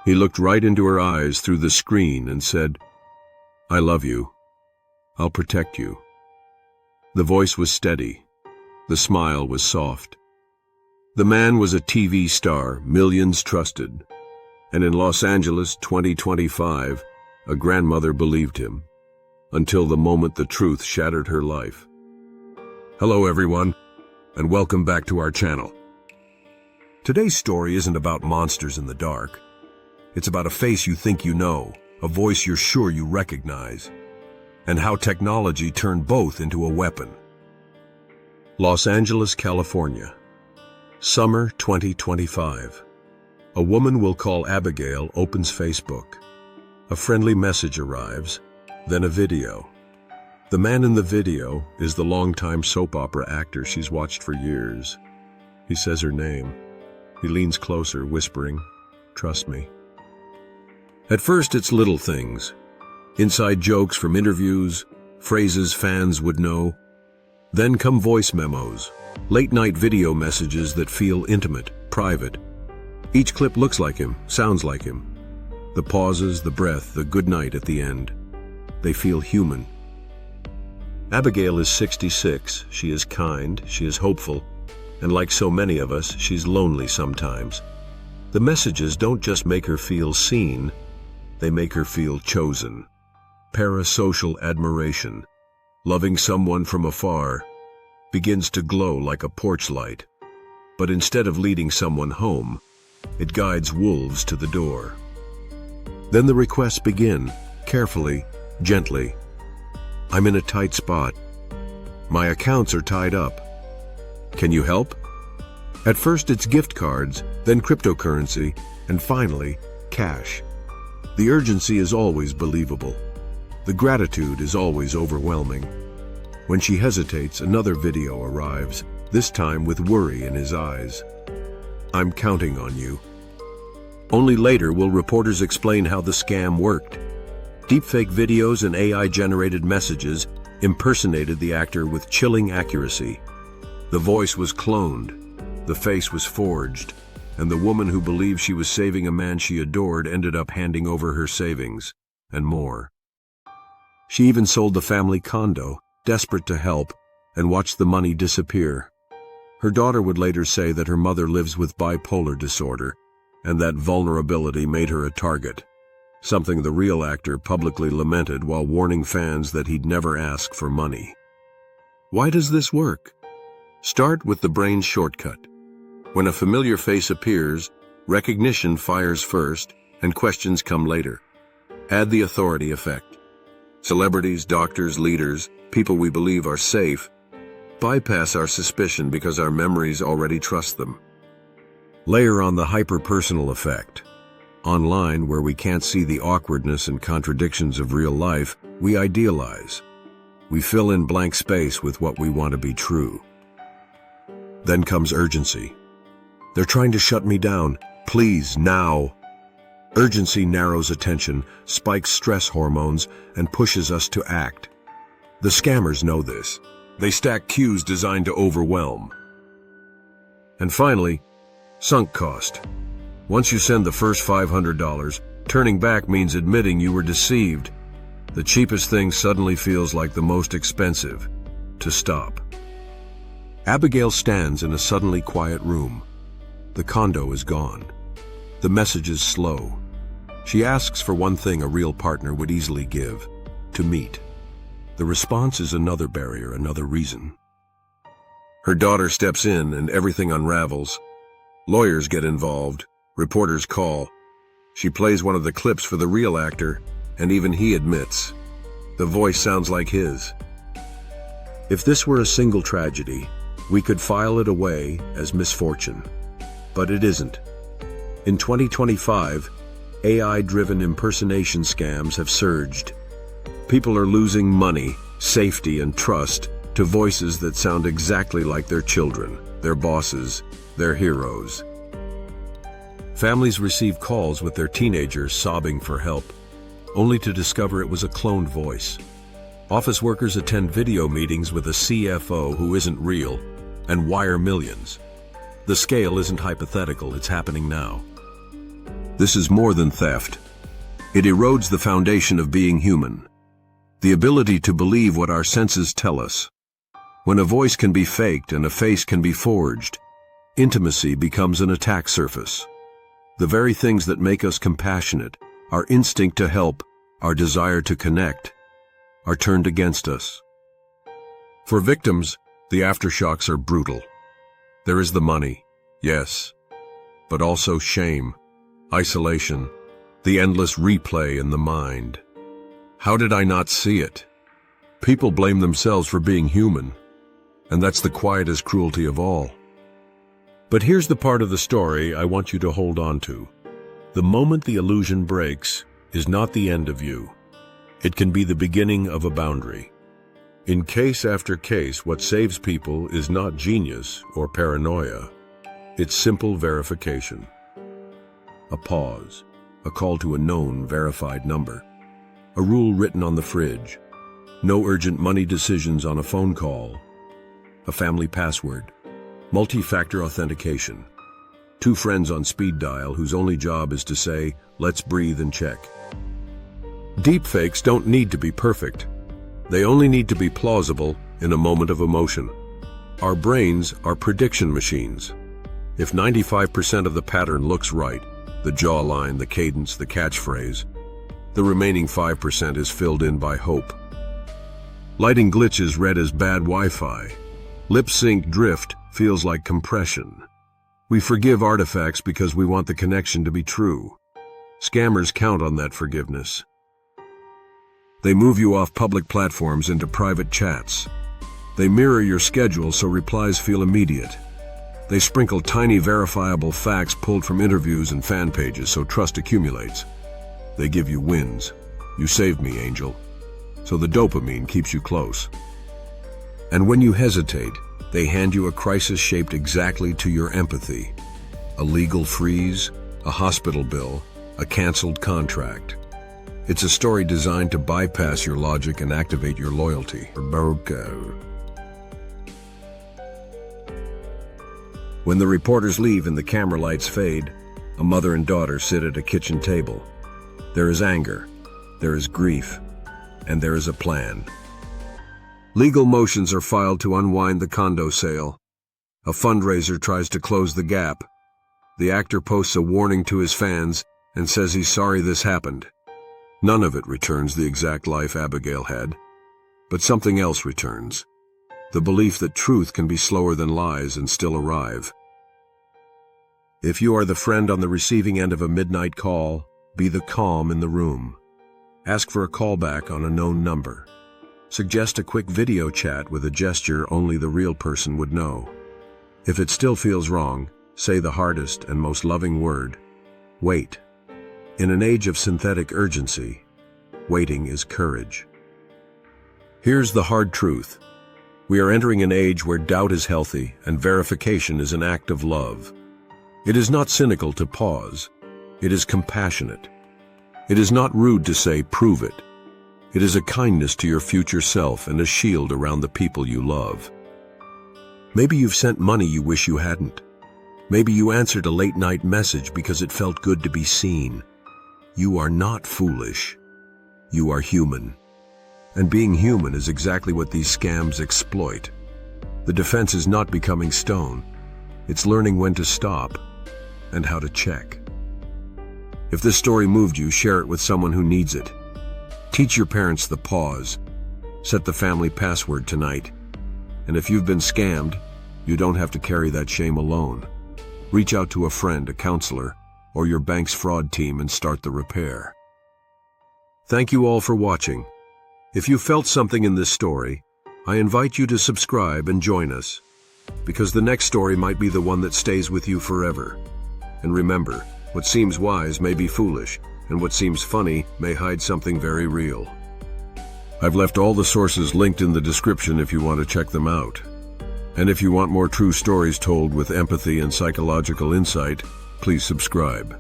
He looked right into her eyes through the screen and said, "I love you. I'll protect you." The voice was steady. The smile was soft. The man was a TV star millions trusted. And in Los Angeles 2025, a grandmother believed him, until the moment the truth shattered her life. Hello everyone, and welcome back to our channel. Today's story isn't about monsters in the dark. It's about a face you think you know, a voice you're sure you recognize, and how technology turned both into a weapon. Los Angeles, California. Summer 2025. A woman we'll call Abigail opens Facebook. A friendly message arrives, then a video. The man in the video is the longtime soap opera actor she's watched for years. He says her name. He leans closer, whispering, "Trust me." At first, it's little things. Inside jokes from interviews, phrases fans would know. Then come voice memos, late-night video messages that feel intimate, private. Each clip looks like him, sounds like him. The pauses, the breath, the good night at the end. They feel human. Abigail is 66. She is kind, she is hopeful, and like so many of us, she's lonely sometimes. The messages don't just make her feel seen, they make her feel chosen. Parasocial admiration, loving someone from afar, begins to glow like a porch light. But instead of leading someone home, it guides wolves to the door. Then the requests begin, carefully, gently. "I'm in a tight spot. My accounts are tied up. Can you help?" At first it's gift cards, then cryptocurrency, and finally, cash. The urgency is always believable. The gratitude is always overwhelming. When she hesitates, another video arrives, this time with worry in his eyes. "I'm counting on you." Only later will reporters explain how the scam worked. Deepfake videos and AI-generated messages impersonated the actor with chilling accuracy. The voice was cloned, the face was forged, and the woman who believed she was saving a man she adored ended up handing over her savings, and more. She even sold the family condo, desperate to help, and watched the money disappear. Her daughter would later say that her mother lives with bipolar disorder, and that vulnerability made her a target, something the real actor publicly lamented while warning fans that he'd never ask for money. Why does this work? Start with the brain's shortcut. When a familiar face appears, recognition fires first, and questions come later. Add the authority effect. Celebrities, doctors, leaders, people we believe are safe, bypass our suspicion because our memories already trust them. Layer on the hyper-personal effect. Online, where we can't see the awkwardness and contradictions of real life, we idealize. We fill in blank space with what we want to be true. Then comes urgency. "They're trying to shut me down. Please, now." Urgency narrows attention, spikes stress hormones, and pushes us to act. The scammers know this. They stack cues designed to overwhelm. And finally, sunk cost. Once you send the first $500, turning back means admitting you were deceived. The cheapest thing suddenly feels like the most expensive. To stop. Abigail stands in a suddenly quiet room. The condo is gone. The message is slow. She asks for one thing a real partner would easily give: to meet. The response is another barrier, another reason. Her daughter steps in and everything unravels. Lawyers get involved. Reporters call. She plays one of the clips for the real actor, and even he admits. The voice sounds like his. If this were a single tragedy, we could file it away as misfortune. But it isn't. In 2025, AI-driven impersonation scams have surged. People are losing money, safety, and trust to voices that sound exactly like their children, their bosses, their heroes. Families receive calls with their teenagers sobbing for help, only to discover it was a cloned voice. Office workers attend video meetings with a CFO who isn't real and wire millions. The scale isn't hypothetical, it's happening now. This is more than theft. It erodes the foundation of being human. The ability to believe what our senses tell us. When a voice can be faked and a face can be forged, intimacy becomes an attack surface. The very things that make us compassionate, our instinct to help, our desire to connect, are turned against us. For victims, the aftershocks are brutal. There is the money, yes, but also shame, isolation, the endless replay in the mind. How did I not see it? People blame themselves for being human, and that's the quietest cruelty of all. But here's the part of the story I want you to hold on to. The moment the illusion breaks is not the end of you. It can be the beginning of a boundary. In case after case, what saves people is not genius or paranoia. It's simple verification. A pause, a call to a known, verified number, a rule written on the fridge, no urgent money decisions on a phone call, a family password, multi-factor authentication, 2 friends on speed dial whose only job is to say, "Let's breathe and check." Deepfakes don't need to be perfect. They only need to be plausible in a moment of emotion. Our brains are prediction machines. If 95% of the pattern looks right, the jawline, the cadence, the catchphrase, the remaining 5% is filled in by hope. Lighting glitches read as bad Wi-Fi. Lip sync drift feels like compression. We forgive artifacts because we want the connection to be true. Scammers count on that forgiveness. They move you off public platforms into private chats. They mirror your schedule so replies feel immediate. They sprinkle tiny verifiable facts pulled from interviews and fan pages so trust accumulates. They give you wins. "You saved me, Angel." So the dopamine keeps you close. And when you hesitate, they hand you a crisis shaped exactly to your empathy. A legal freeze, a hospital bill, a canceled contract. It's a story designed to bypass your logic and activate your loyalty. When the reporters leave and the camera lights fade, a mother and daughter sit at a kitchen table. There is anger, there is grief, and there is a plan. Legal motions are filed to unwind the condo sale. A fundraiser tries to close the gap. The actor posts a warning to his fans and says he's sorry this happened. None of it returns the exact life Abigail had, but something else returns. The belief that truth can be slower than lies and still arrive. If you are the friend on the receiving end of a midnight call, be the calm in the room. Ask for a callback on a known number. Suggest a quick video chat with a gesture only the real person would know. If it still feels wrong, say the hardest and most loving word: wait. In an age of synthetic urgency, waiting is courage. Here's the hard truth. We are entering an age where doubt is healthy and verification is an act of love. It is not cynical to pause. It is compassionate. It is not rude to say, "Prove it." It is a kindness to your future self and a shield around the people you love. Maybe you've sent money you wish you hadn't. Maybe you answered a late-night message because it felt good to be seen. You are not foolish. You are human. And being human is exactly what these scams exploit. The defense is not becoming stone. It's learning when to stop and how to check. If this story moved you, share it with someone who needs it. Teach your parents the pause. Set the family password tonight. And if you've been scammed, you don't have to carry that shame alone. Reach out to a friend, a counselor, or your bank's fraud team and start the repair. Thank you all for watching. If you felt something in this story, I invite you to subscribe and join us, because the next story might be the one that stays with you forever. And remember, what seems wise may be foolish, and what seems funny may hide something very real. I've left all the sources linked in the description if you want to check them out. And if you want more true stories told with empathy and psychological insight, please subscribe.